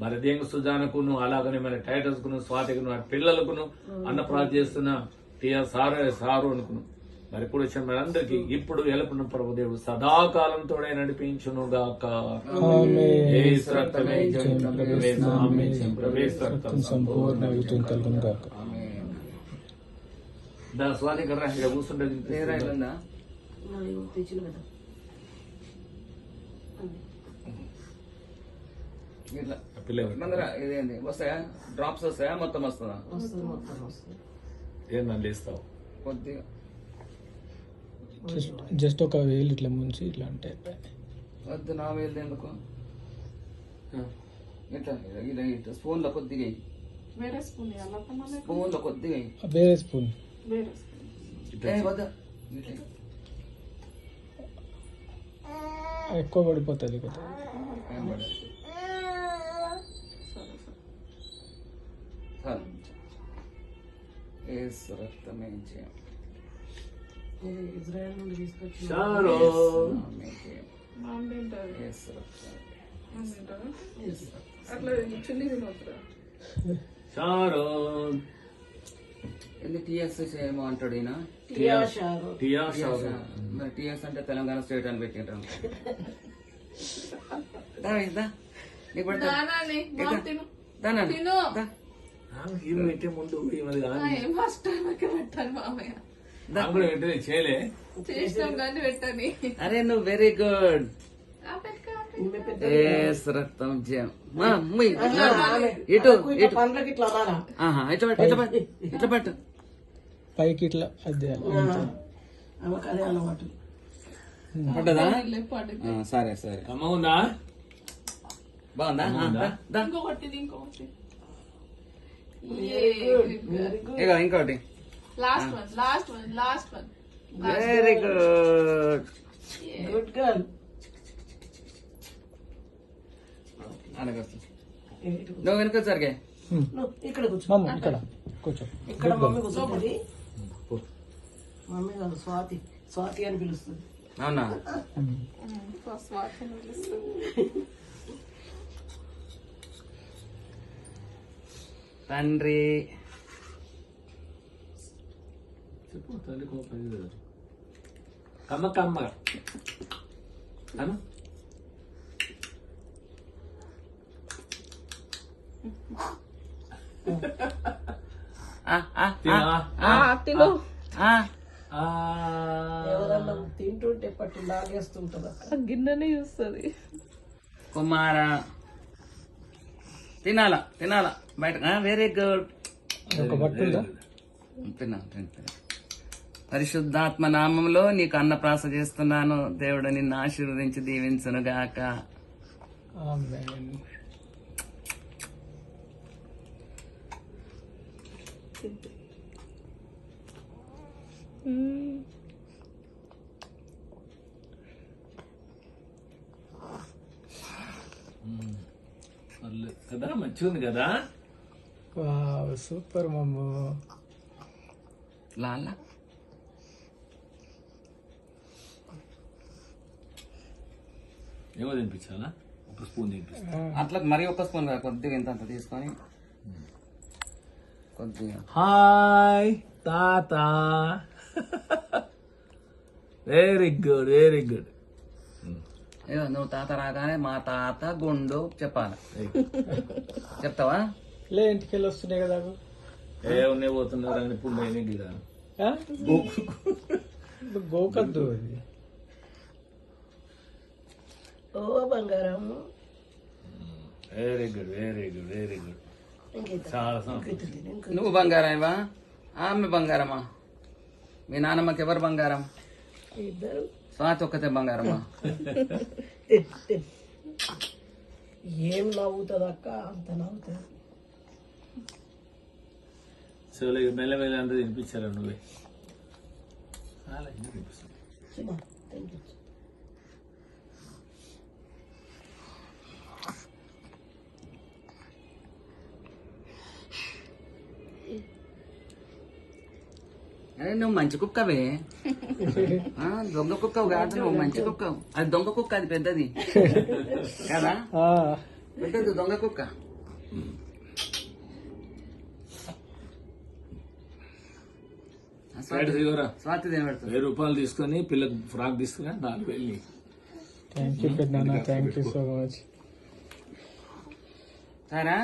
మరి దేంగ సుజానకును అలాగనే మరి టైటస్ కును స్వాతికును వారి పిల్లలకును అన్నప్రార్థన చేస్తున్న టిఆర్ సారు అనుకును మరి కూడా వచ్చిన మనందరికీ ఇప్పుడు ఎలపున్న ప్రభు దేవుడు సదాకాలం తోడే నడిపించును గాక. స్వాతి కర్రా ఇక్కడ కూర్చుంటుంది ఇదేంటి వస్తాయా డ్రాప్స్ వస్తాయా మొత్తం వస్తుందా? ఏందండి ఇస్తావు కొద్దిగా జస్ట్ ఒక వేలు ఇట్లా ముంచి ఇట్లా అంటే వద్దు. నా వేలు ఎందుకు ఇట్లా ఇలా ఇట్లా స్పూన్ లో కొద్దిగా స్పూన్ లో కొద్దిగా వేరే స్పూన్ ఎక్కువ పడిపోతుంది కదా. రక్తమే ఇజ్రాయెల్ నుండి తీసుకొచ్చి అట్లా చిల్లి తినవుతురా టీఎస్ ఏమో అంటాడు ఈయన. మరి టీఎస్ అంటే తెలంగాణ స్టేట్ అని పెట్టింటాం. ముందు చేయలే అరే నువ్వు వెరీ గుడ్. రక్తం ఇటు ఇట్లా పట్టు పైకి ఇట్లా అది పడ్డదా? సరే సరే అమ్మ ఉందా బాగుందా? ఇంకొకటి ఇగో ఇంకోటి last one very good. Good girl. నువ్వు వెనుక జరిగే ఇక్కడ కూర్చో. ఇక్కడ కూర్చో. ఇక్కడ మమ్మీ కూర్చోండి. మమ్మీ కాదు స్వాతి. స్వాతి అని పిలుస్తుంది. అవునా? తండ్రి చెప్పు తల్లి కోపం కమ్మ కమ్మ అను ఎవరన్నా తింటుంటే పట్టి లాగేస్తుంటది. గిన్నెనే చూస్తుంది. కుమార తినాలా తినాలా బయట. Very good. తిన్నా. పరిశుద్ధాత్మ నామంలో నీకు అన్నప్రాస చేస్తున్నాను. దేవుడు నిన్ను ఆశీర్వదించి దీవించును గాక. కదా మంచిగా ఉంది కదా. సూపర్ మమ్ము. లాలా ఏమో తినిపించాలా? ఒక స్పూన్ తినిపిస్తా. అట్లా మరి ఒక స్పూన్ కొద్దిగా ఇంత అంత తీసుకొని కొద్దిగా. హాయ్ తాత. Very good very good. నువ్వు తాత రాగానే మా తాత గుండు చెప్పాలి. చెప్తావా? లే ఇంటికి వెళ్ళి వస్తున్నాయి కదా. ఏ ఉన్నాయి పోతున్నారు అని ఇప్పుడు గిడ గోకద్దు అది. ఓ బంగారం. Very good very good very good. చాలా నువ్వు బంగారమా? ఆమె బంగారమా? మీ నాన్నమ్మకి ఎవరు బంగారం? ఇద్దరు. స్వాతి ఒక్కతే బంగారమా? ఏం నవ్వుతుంది అక్క? అంత నవ్వుతుంది. సో మెల్ల మెల్ల అంతా తినిపించారా నువ్వే? అరే నువ్వు మంచి కుక్కవే. దొంగ కుక్కవు కాదు, నువ్వు మంచి కుక్కవు. అది దొంగ కుక్క, అది పెద్దది కదా. పెద్దది దొంగ కుక్క. టైటస్ ఇవ్వరా స్వాతి ఏం పెడతావు 1000 రూపాయలు తీసుకొని పిల్లకి ఫ్రాక్ తీసుకుని 4000 థ్యాంక్ యూ పెద్దనాన్న, థ్యాంక్ యూ సో మచ్. సరేనా